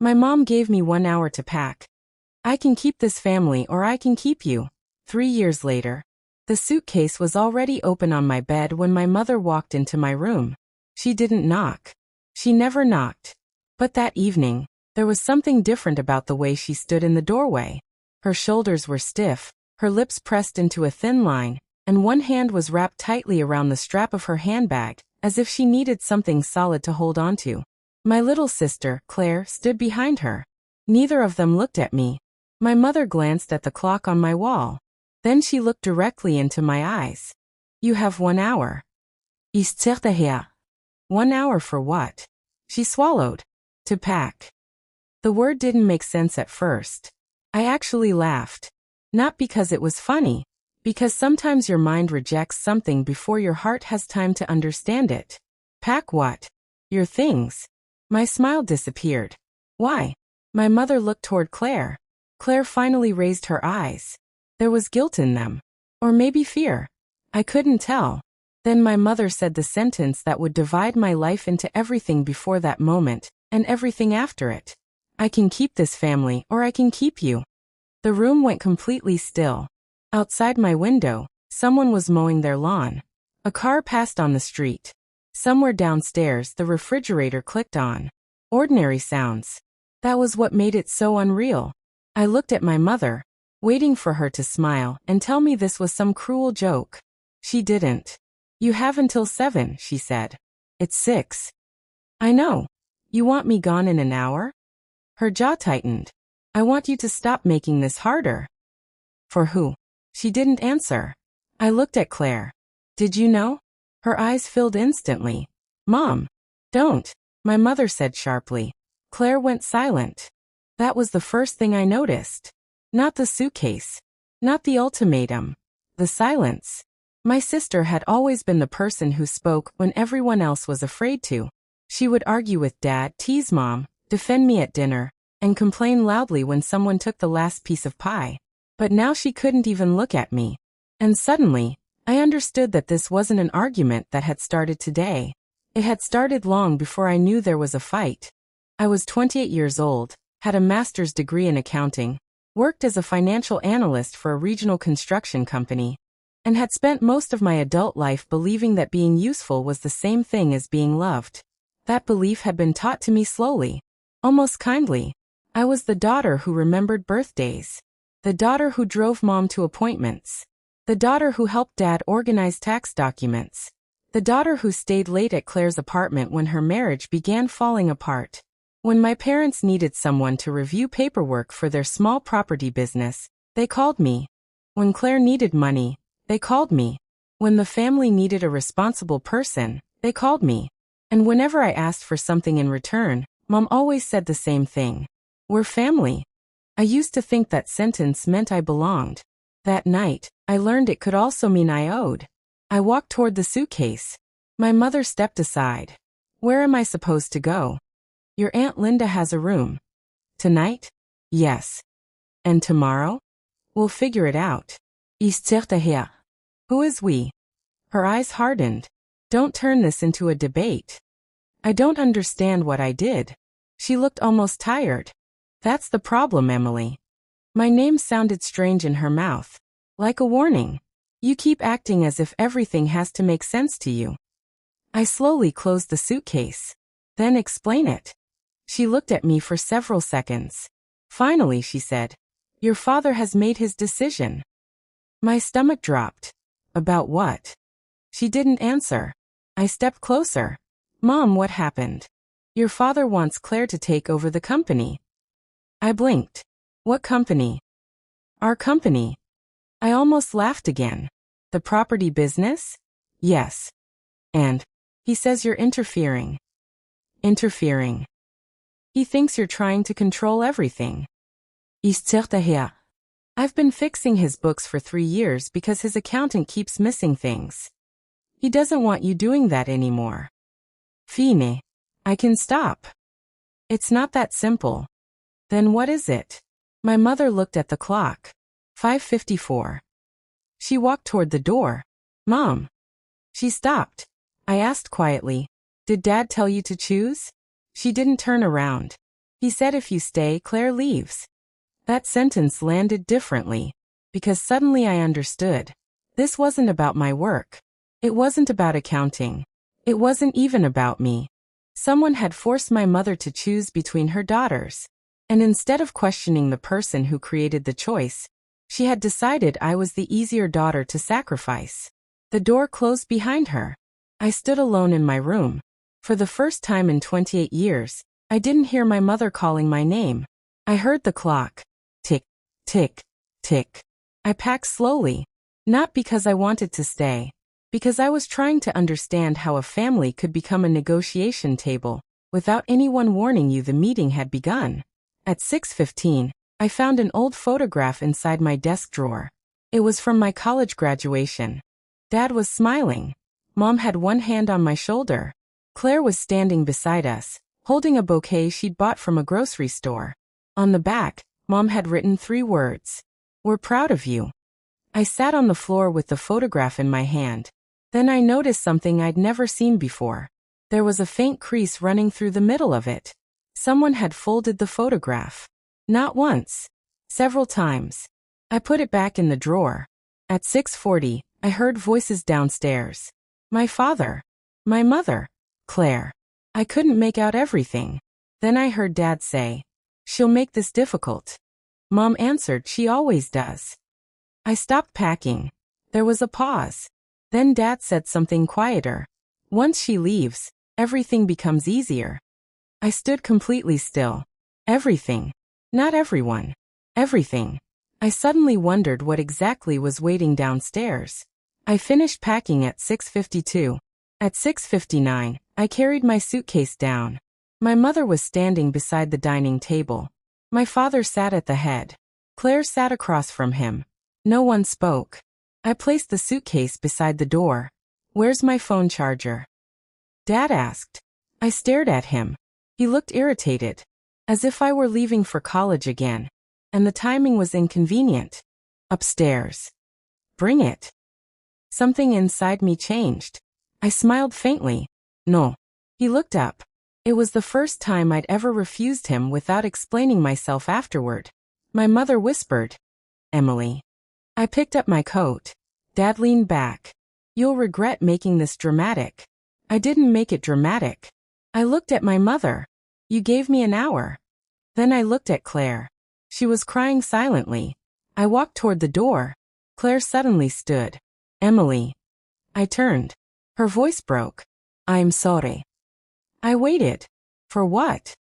My mom gave me 1 hour to pack. I can keep this family or I can keep you. 3 years later. The suitcase was already open on my bed when my mother walked into my room. She didn't knock. She never knocked. But that evening, there was something different about the way she stood in the doorway. Her shoulders were stiff, her lips pressed into a thin line, and one hand was wrapped tightly around the strap of her handbag, as if she needed something solid to hold onto. My little sister, Claire, stood behind her. Neither of them looked at me. My mother glanced at the clock on my wall. Then she looked directly into my eyes. You have 1 hour. Ist her. 1 hour for what? She swallowed. To pack. The word didn't make sense at first. I actually laughed. Not because it was funny, because sometimes your mind rejects something before your heart has time to understand it. Pack what? Your things. My smile disappeared. Why? My mother looked toward Claire. Claire finally raised her eyes. There was guilt in them. Or maybe fear. I couldn't tell. Then my mother said the sentence that would divide my life into everything before that moment, and everything after it. I can keep this family or I can keep you. The room went completely still. Outside my window, someone was mowing their lawn. A car passed on the street. Somewhere downstairs, the refrigerator clicked on. Ordinary sounds. That was what made it so unreal. I looked at my mother, waiting for her to smile and tell me this was some cruel joke. She didn't. You have until 7, she said. It's 6. I know. You want me gone in an hour? Her jaw tightened. I want you to stop making this harder. For who? She didn't answer. I looked at Claire. Did you know? Her eyes filled instantly. Mom. Don't, my mother said sharply. Claire went silent. That was the first thing I noticed. Not the suitcase. Not the ultimatum. The silence. My sister had always been the person who spoke when everyone else was afraid to. She would argue with Dad, tease Mom, defend me at dinner, and complain loudly when someone took the last piece of pie. But now she couldn't even look at me. And suddenly, I understood that this wasn't an argument that had started today. It had started long before I knew there was a fight. I was 28 years old, had a master's degree in accounting, worked as a financial analyst for a regional construction company, and had spent most of my adult life believing that being useful was the same thing as being loved. That belief had been taught to me slowly, almost kindly. I was the daughter who remembered birthdays. The daughter who drove Mom to appointments. The daughter who helped Dad organize tax documents. The daughter who stayed late at Claire's apartment when her marriage began falling apart. When my parents needed someone to review paperwork for their small property business, they called me. When Claire needed money, they called me. When the family needed a responsible person, they called me. And whenever I asked for something in return, Mom always said the same thing. We're family. I used to think that sentence meant I belonged. That night, I learned it could also mean I owed. I walked toward the suitcase. My mother stepped aside. Where am I supposed to go? Your Aunt Linda has a room. Tonight? Yes. And tomorrow? We'll figure it out. Ist her. Who is we? Her eyes hardened. Don't turn this into a debate. I don't understand what I did. She looked almost tired. That's the problem, Emily. My name sounded strange in her mouth. Like a warning. You keep acting as if everything has to make sense to you. I slowly closed the suitcase. Then explain it. She looked at me for several seconds. Finally, she said, Your father has made his decision. My stomach dropped. About what? She didn't answer. I stepped closer. Mom, what happened? Your father wants Claire to take over the company. I blinked. What company? Our company. I almost laughed again. The property business? Yes. And he says you're interfering. Interfering. He thinks you're trying to control everything. Ist her. I've been fixing his books for 3 years because his accountant keeps missing things. He doesn't want you doing that anymore. Fine. I can stop. It's not that simple. Then what is it? My mother looked at the clock. 5:54. She walked toward the door. Mom. She stopped. I asked quietly, Did Dad tell you to choose? She didn't turn around. He said if you stay, Claire leaves. That sentence landed differently, because suddenly I understood. This wasn't about my work. It wasn't about accounting. It wasn't even about me. Someone had forced my mother to choose between her daughters. And instead of questioning the person who created the choice, she had decided I was the easier daughter to sacrifice. The door closed behind her. I stood alone in my room. For the first time in 28 years, I didn't hear my mother calling my name. I heard the clock. Tick, tick, tick. I packed slowly. Not because I wanted to stay. Because I was trying to understand how a family could become a negotiation table, without anyone warning you the meeting had begun. At 6:15, I found an old photograph inside my desk drawer. It was from my college graduation. Dad was smiling. Mom had one hand on my shoulder. Claire was standing beside us, holding a bouquet she'd bought from a grocery store. On the back, Mom had written 3 words. "We're proud of you." I sat on the floor with the photograph in my hand. Then I noticed something I'd never seen before. There was a faint crease running through the middle of it. Someone had folded the photograph. Not once. Several times. I put it back in the drawer. At 6:40, I heard voices downstairs. My father. My mother. Claire. I couldn't make out everything. Then I heard Dad say, "She'll make this difficult." Mom answered she always does. I stopped packing. There was a pause. Then Dad said something quieter. "Once she leaves, everything becomes easier." I stood completely still. Everything. Not everyone. Everything. I suddenly wondered what exactly was waiting downstairs. I finished packing at 6:52. At 6:59, I carried my suitcase down. My mother was standing beside the dining table. My father sat at the head. Claire sat across from him. No one spoke. I placed the suitcase beside the door. "Where's my phone charger?" Dad asked. I stared at him. He looked irritated, as if I were leaving for college again, and the timing was inconvenient. "Upstairs." "Bring it." Something inside me changed. I smiled faintly. "No." He looked up. It was the first time I'd ever refused him without explaining myself afterward. My mother whispered, "Emily." I picked up my coat. Dad leaned back. "You'll regret making this dramatic." I didn't make it dramatic. I looked at my mother. "You gave me an hour." Then I looked at Claire. She was crying silently. I walked toward the door. Claire suddenly stood. "Emily." I turned. Her voice broke. "I'm sorry." I waited. For what?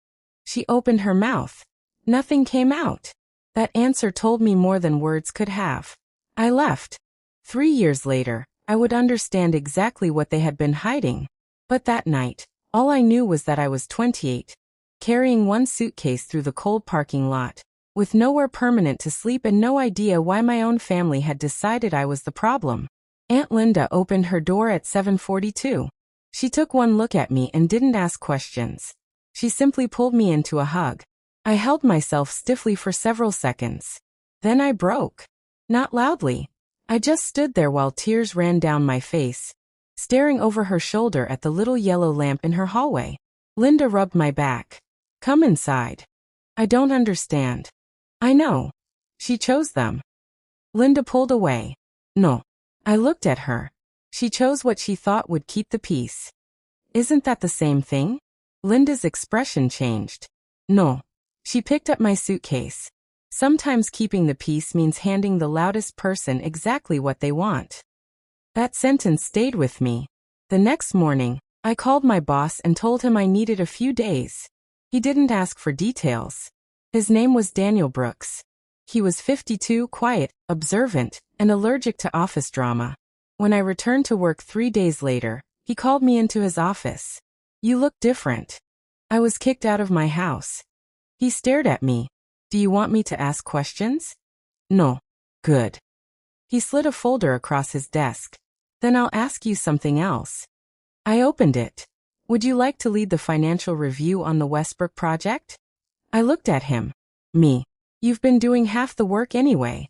She opened her mouth. Nothing came out. That answer told me more than words could have. I left. 3 years later, I would understand exactly what they had been hiding. But that night, all I knew was that I was 28, carrying one suitcase through the cold parking lot, with nowhere permanent to sleep and no idea why my own family had decided I was the problem. Aunt Linda opened her door at 7:42. She took one look at me and didn't ask questions. She simply pulled me into a hug. I held myself stiffly for several seconds. Then I broke. Not loudly. I just stood there while tears ran down my face, staring over her shoulder at the little yellow lamp in her hallway. Linda rubbed my back. "Come inside." "I don't understand." "I know. She chose them." Linda pulled away. "No." I looked at her. She chose what she thought would keep the peace. "Isn't that the same thing?" Linda's expression changed. "No." She picked up my suitcase. Sometimes keeping the peace means handing the loudest person exactly what they want. That sentence stayed with me. The next morning, I called my boss and told him I needed a few days. He didn't ask for details. His name was Daniel Brooks. He was 52, quiet, observant, and allergic to office drama. When I returned to work 3 days later, he called me into his office. "You look different." I was kicked out of my house. He stared at me. "Do you want me to ask questions?" "No." "Good." He slid a folder across his desk. "Then I'll ask you something else." I opened it. "Would you like to lead the financial review on the Westbrook project?" I looked at him. "Me. You've been doing half the work anyway."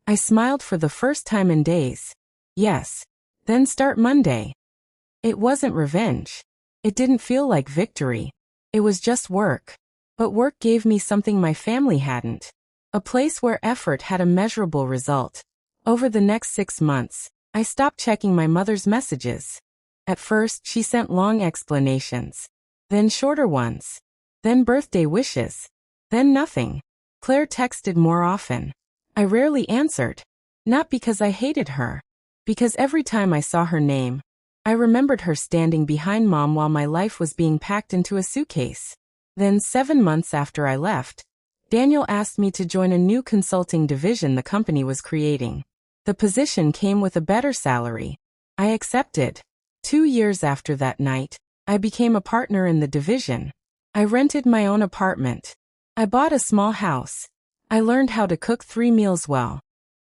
I smiled for the first time in days. "Yes. Then start Monday." It wasn't revenge. It didn't feel like victory. It was just work. But work gave me something my family hadn't. A place where effort had a measurable result. Over the next 6 months, I stopped checking my mother's messages. At first, she sent long explanations. Then shorter ones. Then birthday wishes. Then nothing. Claire texted more often. I rarely answered. Not because I hated her. Because every time I saw her name, I remembered her standing behind Mom while my life was being packed into a suitcase. Then 7 months after I left, Daniel asked me to join a new consulting division the company was creating. The position came with a better salary. I accepted. 2 years after that night, I became a partner in the division. I rented my own apartment. I bought a small house. I learned how to cook 3 meals well.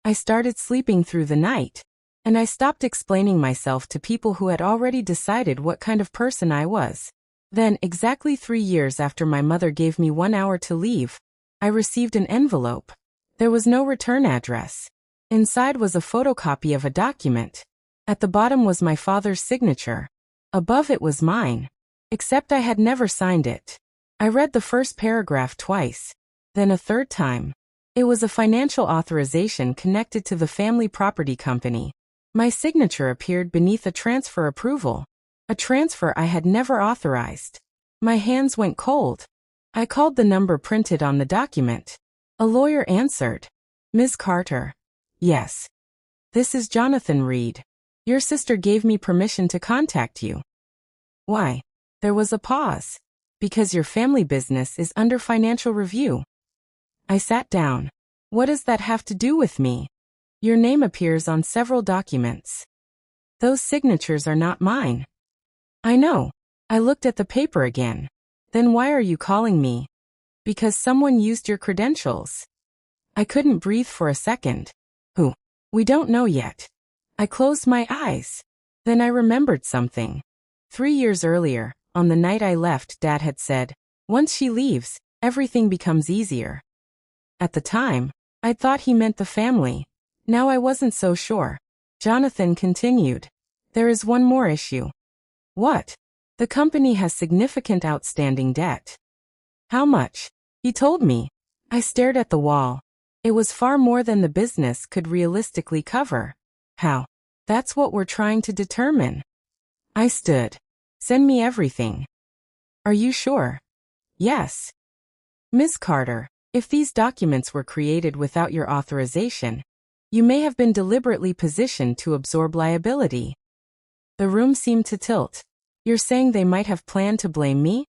I started sleeping through the night. And I stopped explaining myself to people who had already decided what kind of person I was. Then, exactly 3 years after my mother gave me 1 hour to leave, I received an envelope. There was no return address. Inside was a photocopy of a document. At the bottom was my father's signature. Above it was mine. Except I had never signed it. I read the first paragraph twice. Then a third time. It was a financial authorization connected to the family property company. My signature appeared beneath a transfer approval. A transfer I had never authorized. My hands went cold. I called the number printed on the document. A lawyer answered. Ms. Carter. Yes. This is Jonathan Reed. Your sister gave me permission to contact you. Why? There was a pause. Because your family business is under financial review. I sat down. What does that have to do with me? Your name appears on several documents. Those signatures are not mine. I know. I looked at the paper again. Then why are you calling me? Because someone used your credentials. I couldn't breathe for a second. Who? We don't know yet. I closed my eyes. Then I remembered something. 3 years earlier, on the night I left, Dad had said, once she leaves, everything becomes easier. At the time, I thought he meant the family. Now I wasn't so sure. Jonathan continued. There is one more issue. What? The company has significant outstanding debt. How much? He told me. I stared at the wall. It was far more than the business could realistically cover. How? That's what we're trying to determine. I stood. Send me everything. Are you sure? Yes. Miss Carter, if these documents were created without your authorization, you may have been deliberately positioned to absorb liability. The room seemed to tilt. You're saying they might have planned to blame me?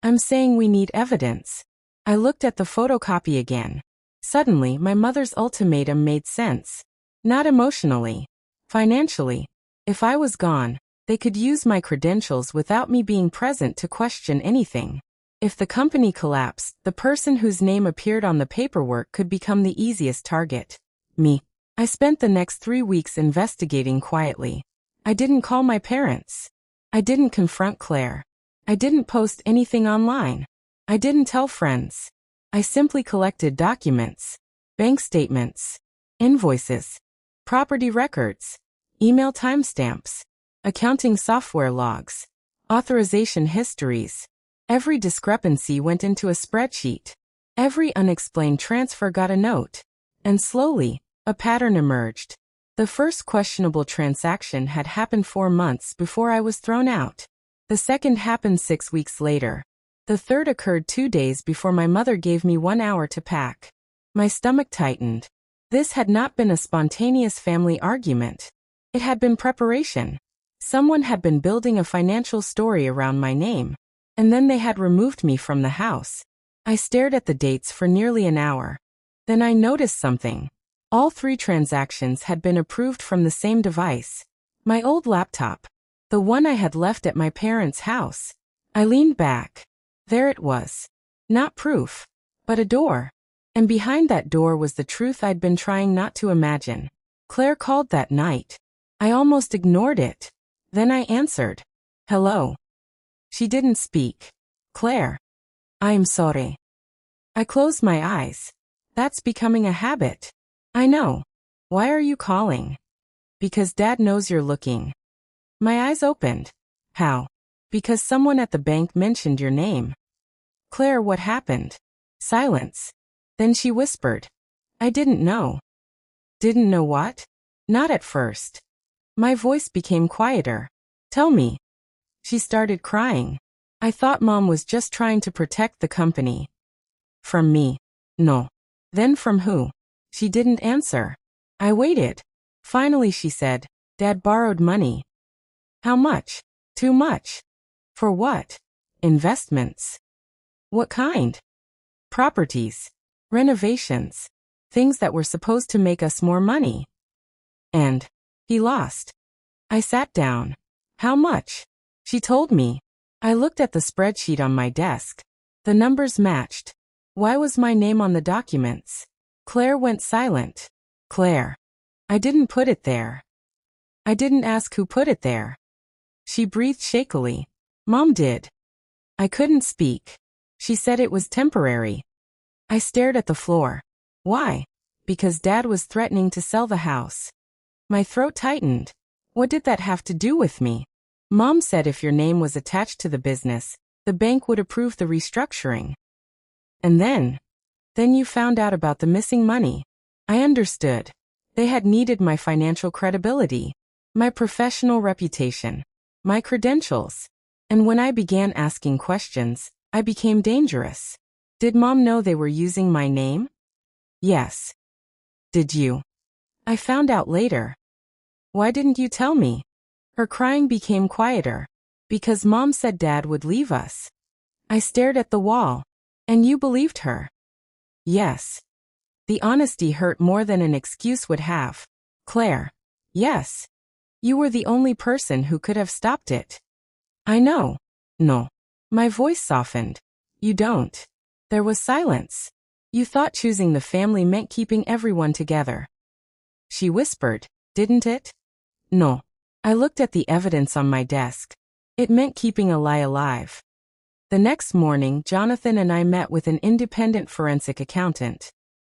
I'm saying we need evidence. I looked at the photocopy again. Suddenly, my mother's ultimatum made sense. Not emotionally. Financially. If I was gone, they could use my credentials without me being present to question anything. If the company collapsed, the person whose name appeared on the paperwork could become the easiest target. Me. I spent the next 3 weeks investigating quietly. I didn't call my parents. I didn't confront Claire. I didn't post anything online. I didn't tell friends. I simply collected documents, bank statements, invoices, property records, email timestamps, accounting software logs, authorization histories. Every discrepancy went into a spreadsheet. Every unexplained transfer got a note. And slowly, a pattern emerged. The first questionable transaction had happened 4 months before I was thrown out. The second happened 6 weeks later. The third occurred 2 days before my mother gave me 1 hour to pack. My stomach tightened. This had not been a spontaneous family argument. It had been preparation. Someone had been building a financial story around my name. And then they had removed me from the house. I stared at the dates for nearly an hour. Then I noticed something. All 3 transactions had been approved from the same device. My old laptop. The one I had left at my parents' house. I leaned back. There it was. Not proof, but a door. And behind that door was the truth I'd been trying not to imagine. Claire called that night. I almost ignored it. Then I answered. Hello. She didn't speak. Claire. I'm sorry. I closed my eyes. That's becoming a habit. I know. Why are you calling? Because Dad knows you're looking. My eyes opened. How? Because someone at the bank mentioned your name. Claire, what happened? Silence. Then she whispered. I didn't know. Didn't know what? Not at first. My voice became quieter. Tell me. She started crying. I thought Mom was just trying to protect the company. From me. No. Then from who? She didn't answer. I waited. Finally she said, Dad borrowed money. How much? Too much. For what? Investments. What kind? Properties. Renovations. Things that were supposed to make us more money. And he lost. I sat down. How much? She told me. I looked at the spreadsheet on my desk. The numbers matched. Why was my name on the documents? Claire went silent. Claire. I didn't put it there. I didn't ask who put it there. She breathed shakily. Mom did. I couldn't speak. She said it was temporary. I stared at the floor. Why? Because Dad was threatening to sell the house. My throat tightened. What did that have to do with me? Mom said if your name was attached to the business, the bank would approve the restructuring. And then you found out about the missing money. I understood. They had needed my financial credibility, my professional reputation, my credentials. And when I began asking questions, I became dangerous. Did Mom know they were using my name? Yes. Did you? I found out later. Why didn't you tell me? Her crying became quieter. Because Mom said Dad would leave us. I stared at the wall. And you believed her? Yes. The honesty hurt more than an excuse would have. Claire. Yes. You were the only person who could have stopped it. I know. No. My voice softened. You don't. There was silence. You thought choosing the family meant keeping everyone together. She whispered, didn't it? No. I looked at the evidence on my desk. It meant keeping a lie alive. The next morning, Jonathan and I met with an independent forensic accountant.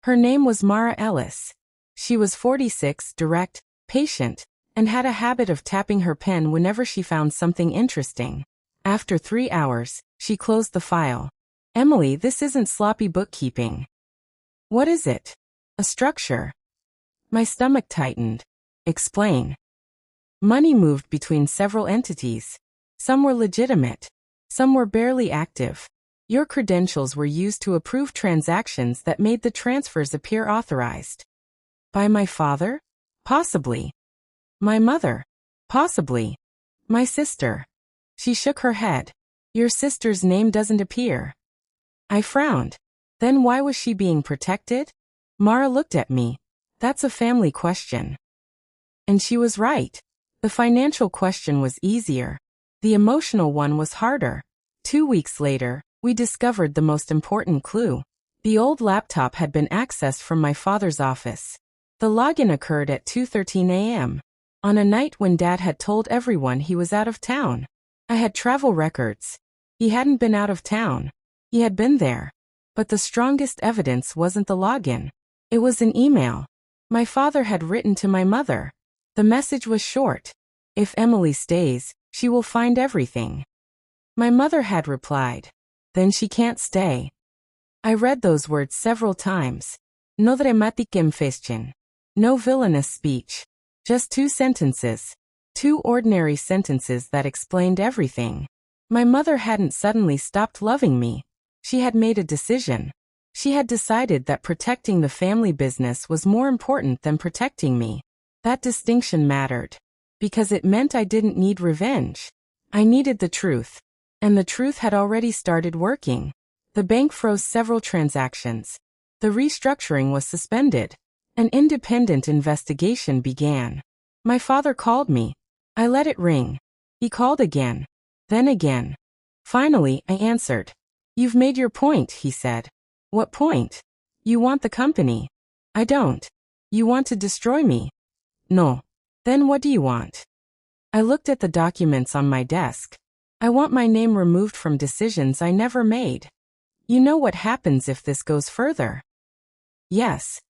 Her name was Mara Ellis. She was 46, direct, patient, and had a habit of tapping her pen whenever she found something interesting. After 3 hours, she closed the file. Emily, this isn't sloppy bookkeeping. What is it? A structure. My stomach tightened. Explain. Money moved between several entities. Some were legitimate. Some were barely active. Your credentials were used to approve transactions that made the transfers appear authorized. By my father? Possibly. My mother? Possibly. My sister? She shook her head. Your sister's name doesn't appear. I frowned. Then why was she being protected? Mara looked at me. That's a family question. And she was right. The financial question was easier. The emotional one was harder. 2 weeks later, we discovered the most important clue. The old laptop had been accessed from my father's office. The login occurred at 2:13 a.m. on a night when Dad had told everyone he was out of town. I had travel records. He hadn't been out of town. He had been there. But the strongest evidence wasn't the login. It was an email. My father had written to my mother. The message was short. If Emily stays, she will find everything. My mother had replied. Then she can't stay. I read those words several times. No dramatikem feschen. No villainous speech. Just 2 sentences. 2 ordinary sentences that explained everything. My mother hadn't suddenly stopped loving me. She had made a decision. She had decided that protecting the family business was more important than protecting me. That distinction mattered. Because it meant I didn't need revenge. I needed the truth. And the truth had already started working. The bank froze several transactions. The restructuring was suspended. An independent investigation began. My father called me. I let it ring. He called again. Then again. Finally, I answered. You've made your point, he said. What point? You want the company. I don't. You want to destroy me. No. Then what do you want? I looked at the documents on my desk. I want my name removed from decisions I never made. You know what happens if this goes further? Yes.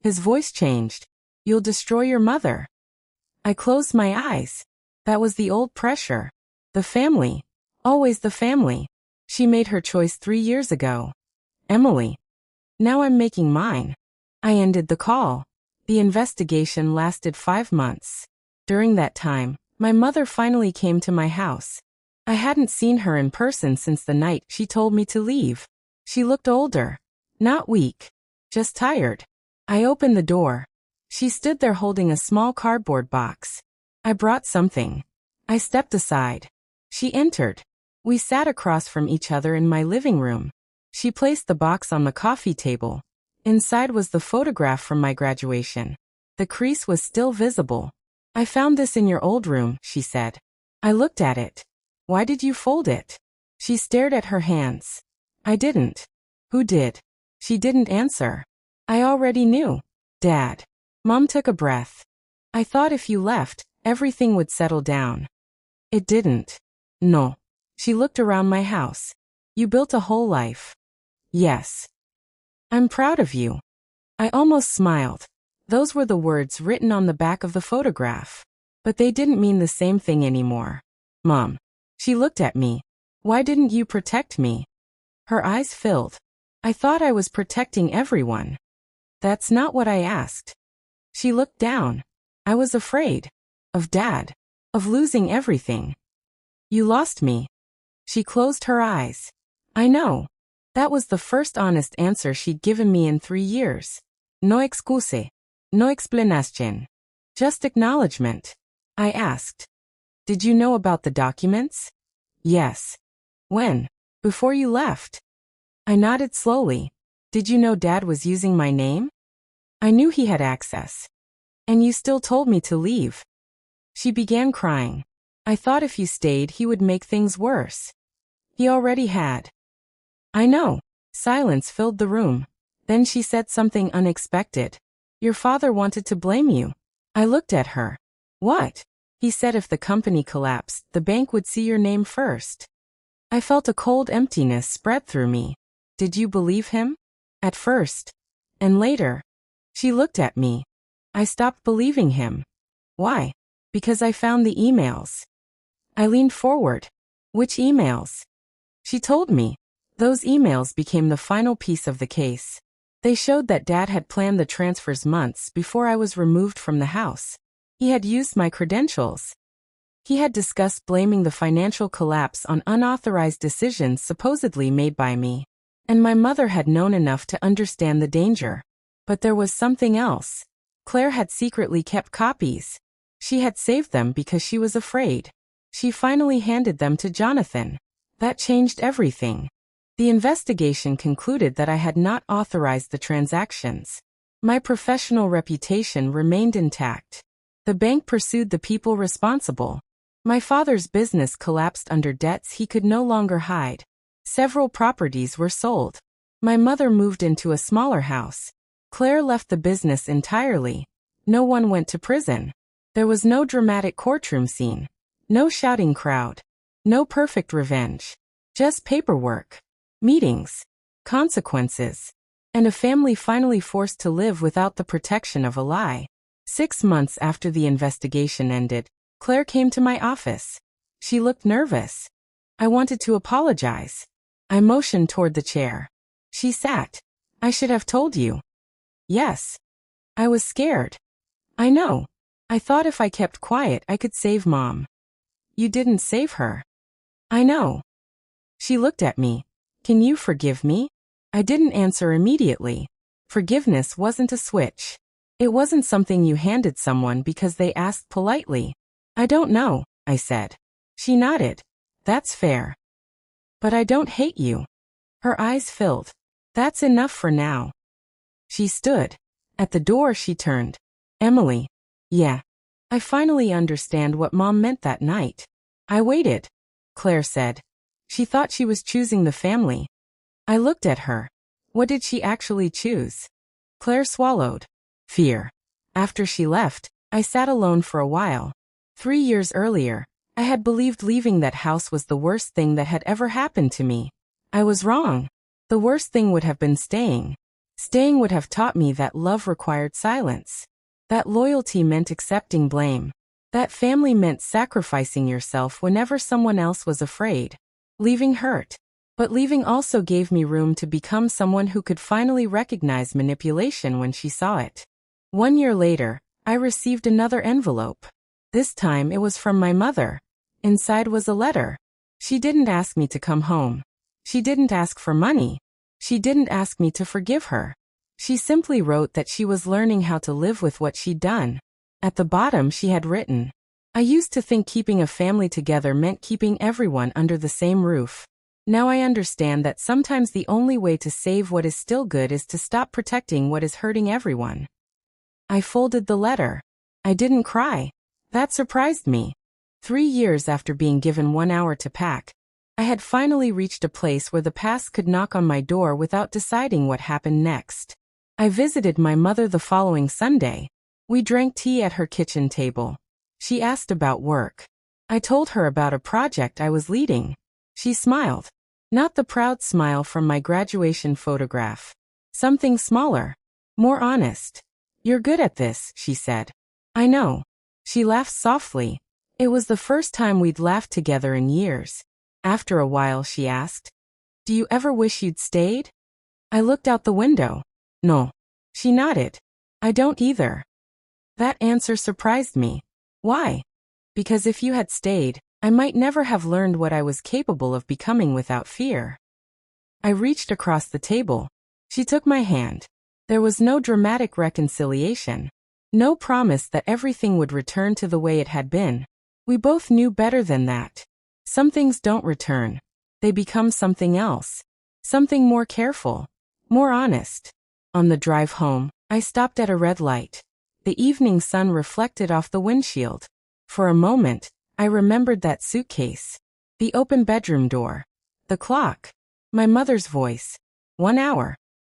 His voice changed. You'll destroy your mother. I closed my eyes. That was the old pressure. The family. Always the family. She made her choice 3 years ago. Emily. Now I'm making mine. I ended the call. The investigation lasted 5 months. During that time, my mother finally came to my house. I hadn't seen her in person since the night she told me to leave. She looked older. Not weak. Just tired. I opened the door. She stood there holding a small cardboard box. I brought something. I stepped aside. She entered. We sat across from each other in my living room. She placed the box on the coffee table. Inside was the photograph from my graduation. The crease was still visible. I found this in your old room, she said. I looked at it. Why did you fold it? She stared at her hands. I didn't. Who did? She didn't answer. I already knew. Dad. Mom took a breath. I thought if you left, everything would settle down. It didn't. No. She looked around my house. You built a whole life. Yes. I'm proud of you. I almost smiled. Those were the words written on the back of the photograph. But they didn't mean the same thing anymore. Mom. She looked at me. Why didn't you protect me? Her eyes filled. I thought I was protecting everyone. That's not what I asked. She looked down. I was afraid. Of Dad. Of losing everything. You lost me. She closed her eyes. I know. That was the first honest answer she'd given me in 3 years. No excuse. No explanation. Just acknowledgement. I asked. Did you know about the documents? Yes. When? Before you left. I nodded slowly. Did you know Dad was using my name? I knew he had access. And you still told me to leave. She began crying. I thought if you stayed he would make things worse. He already had. I know. Silence filled the room. Then she said something unexpected. Your father wanted to blame you. I looked at her. What? He said if the company collapsed, the bank would see your name first. I felt a cold emptiness spread through me. Did you believe him? At first. And later. She looked at me. I stopped believing him. Why? Because I found the emails. I leaned forward. Which emails? She told me. Those emails became the final piece of the case. They showed that Dad had planned the transfers months before I was removed from the house. He had used my credentials. He had discussed blaming the financial collapse on unauthorized decisions supposedly made by me. And my mother had known enough to understand the danger. But there was something else. Claire had secretly kept copies. She had saved them because she was afraid. She finally handed them to Jonathan. That changed everything. The investigation concluded that I had not authorized the transactions. My professional reputation remained intact. The bank pursued the people responsible. My father's business collapsed under debts he could no longer hide. Several properties were sold. My mother moved into a smaller house. Claire left the business entirely. No one went to prison. There was no dramatic courtroom scene. No shouting crowd. No perfect revenge. Just paperwork. Meetings. Consequences. And a family finally forced to live without the protection of a lie. 6 months after the investigation ended, Claire came to my office. She looked nervous. I wanted to apologize. I motioned toward the chair. She sat. I should have told you. Yes. I was scared. I know. I thought if I kept quiet I could save Mom. You didn't save her. I know. She looked at me. Can you forgive me? I didn't answer immediately. Forgiveness wasn't a switch. It wasn't something you handed someone because they asked politely. I don't know, I said. She nodded. That's fair. But I don't hate you. Her eyes filled. That's enough for now. She stood. At the door she turned. Emily. Yeah. I finally understand what Mom meant that night. I waited. Claire said. She thought she was choosing the family. I looked at her. What did she actually choose? Claire swallowed. Fear. After she left, I sat alone for a while. 3 years earlier, I had believed leaving that house was the worst thing that had ever happened to me. I was wrong. The worst thing would have been staying. Staying would have taught me that love required silence. That loyalty meant accepting blame. That family meant sacrificing yourself whenever someone else was afraid. Leaving hurt. But leaving also gave me room to become someone who could finally recognize manipulation when she saw it. 1 year later, I received another envelope. This time it was from my mother. Inside was a letter. She didn't ask me to come home. She didn't ask for money. She didn't ask me to forgive her. She simply wrote that she was learning how to live with what she'd done. At the bottom she had written, "I used to think keeping a family together meant keeping everyone under the same roof. Now I understand that sometimes the only way to save what is still good is to stop protecting what is hurting everyone." I folded the letter. I didn't cry. That surprised me. 3 years after being given 1 hour to pack, I had finally reached a place where the past could knock on my door without deciding what happened next. I visited my mother the following Sunday. We drank tea at her kitchen table. She asked about work. I told her about a project I was leading. She smiled. Not the proud smile from my graduation photograph. Something smaller. More honest. "You're good at this," she said. "I know." She laughed softly. It was the first time we'd laughed together in years. After a while she asked, "Do you ever wish you'd stayed?" I looked out the window. "No." She nodded. "I don't either." That answer surprised me. Why? Because if you had stayed, I might never have learned what I was capable of becoming without fear. I reached across the table. She took my hand. There was no dramatic reconciliation. No promise that everything would return to the way it had been. We both knew better than that. Some things don't return. They become something else. Something more careful. More honest. On the drive home, I stopped at a red light. The evening sun reflected off the windshield. For a moment, I remembered that suitcase. The open bedroom door. The clock. My mother's voice. 1 hour.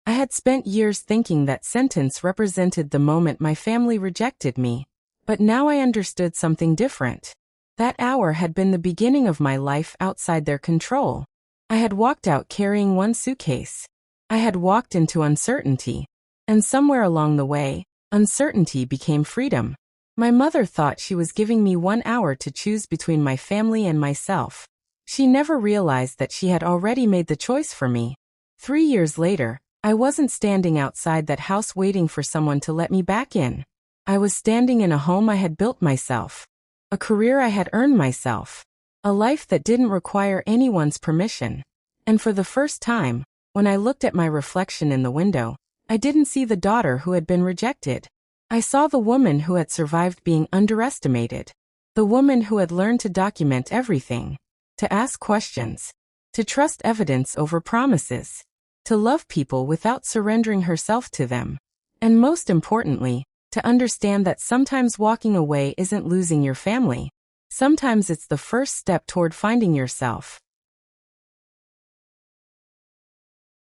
I had spent years thinking that sentence represented the moment my family rejected me. But now I understood something different. That hour had been the beginning of my life outside their control. I had walked out carrying one suitcase. I had walked into uncertainty. And somewhere along the way, uncertainty became freedom. My mother thought she was giving me 1 hour to choose between my family and myself. She never realized that she had already made the choice for me. 3 years later, I wasn't standing outside that house waiting for someone to let me back in. I was standing in a home I had built myself. A career I had earned myself. A life that didn't require anyone's permission. And for the first time, when I looked at my reflection in the window, I didn't see the daughter who had been rejected. I saw the woman who had survived being underestimated. The woman who had learned to document everything. To ask questions. To trust evidence over promises. To love people without surrendering herself to them. And most importantly, to understand that sometimes walking away isn't losing your family. Sometimes it's the first step toward finding yourself.